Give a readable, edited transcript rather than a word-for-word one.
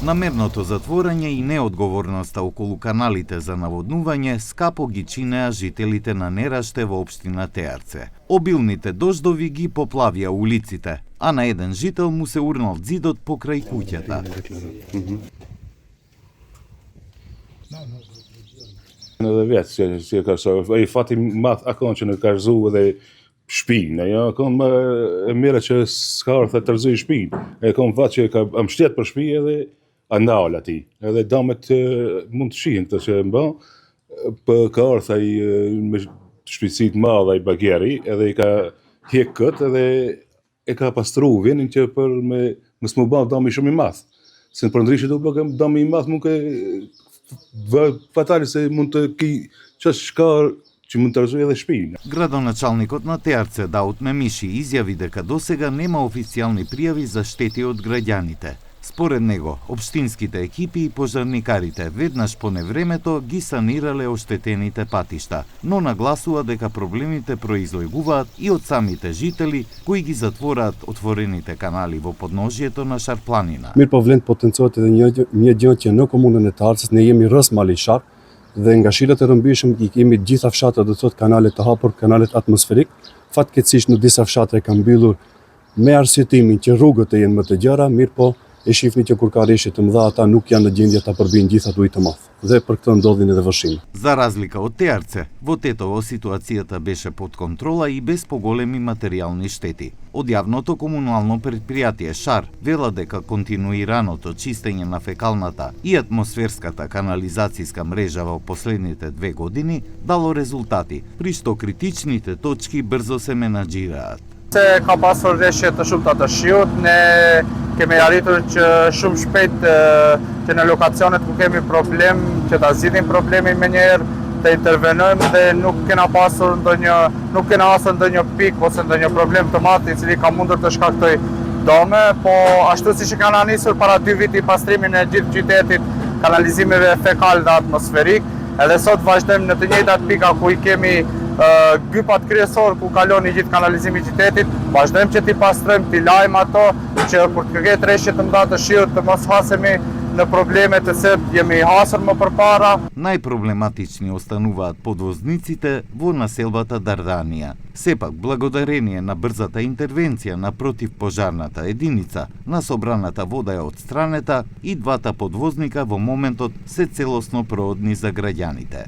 Намерното затворање и неодговорноста околу каналите за наводнување скапо ги чинеа жителите на Нераште во општина Теарце. Обилните дождови ги поплавија улиците, а на еден жител му се урнал ѕидот покрај куќата. Edhe vetë, si ka sa, ai fati madh akon që në ka rzu edhe shpinë, ja, akon më e mira që s'ka ardhur të rrezoj shpinë. E kam fat që ka më shtet për shtëpi edhe andal aty. Edhe damet mund të shihen këtë që mba, për ka ardhur ai me shpejtësi të madhe ai bageri, edhe i ka hjek kët edhe e ka pastruar vendin që për me mos më bë dëm shumë i madh. Se për ndryshe do bëhem dëm i madh nuk e fatali se mund të ki çfarë shka që mund të rrezoj edhe shtëpinë. Градоначалникот на Теарце Даут Мемиши изјави дека досега нема официјални пријави за штети од граѓаните. Според него, општинските екипи и пожарникарите веднаш по невремето ги санирале оштетените патишта, но нагласува дека проблемите произлегуваат и од самите жители кои ги затвораат отворените канали во подножјето на Шарпланина. Mirë po vlen potencohet edhe një gjë që në komunën e Tarcës ne jemi rrës mali Sharp dhe nga shilat e rëmbyeshëm i kemi gjitha fshatrat do të thotë kanalet të hapur, kanalet atmosferik. Fatkeqësisht në disa fshatra ka mbyllur me arsyetimin që rrugët e jenë më të gjera, mirë po e shifni që kur ka rreshje të mëdha ata nuk janë në gjendje ta përbijnë gjithë ato ujë të madh. Dhe për këtë ndodhin edhe vështrime. За разлика од Теарце, во Тетово ситуацијата беше под контрола и без поголеми материјални штети. Од јавното комунално предпријатие Шар вела дека континуираното чистење на фекалната и атмосферската канализацијска мрежа во последните 2 години дало резултати, при што критичните точки брзо се менаџираат. Se ka pasur rreshje të shumta të shiut, ne kemi arritur që shumë shpejt që në lokacionet ku kemi problem, që ta zgjidhim problemin me njerë, të intervenojmë dhe nuk kena pasur ndonjë pikë ose ndonjë problem të madh i cili ka mundur të shkaktoj dome, po ashtu siç kanë nisur para 2 viti pastrimin e gjithë qytetit kanalizimeve fekal dhe atmosferik, edhe sot vazhdojmë në të njëjtat pika ku i kemi gypat kryesor ku kalon i gjithë kanalizimi i qytetit, vazhdojmë që t'i pastrojmë, t'i lajmë ato, që kur të ketë rreshje të mëdha të shiut të mos hasemi në probleme të se jemi hasur më përpara. Најпроблематични остануваат подвозниците во населбата Дарданија. Сепак, благодарение на брзата интервенција на противпожарната единица, на собраната вода е отстранета и двата подвозника во моментот се целосно проодни за граѓаните.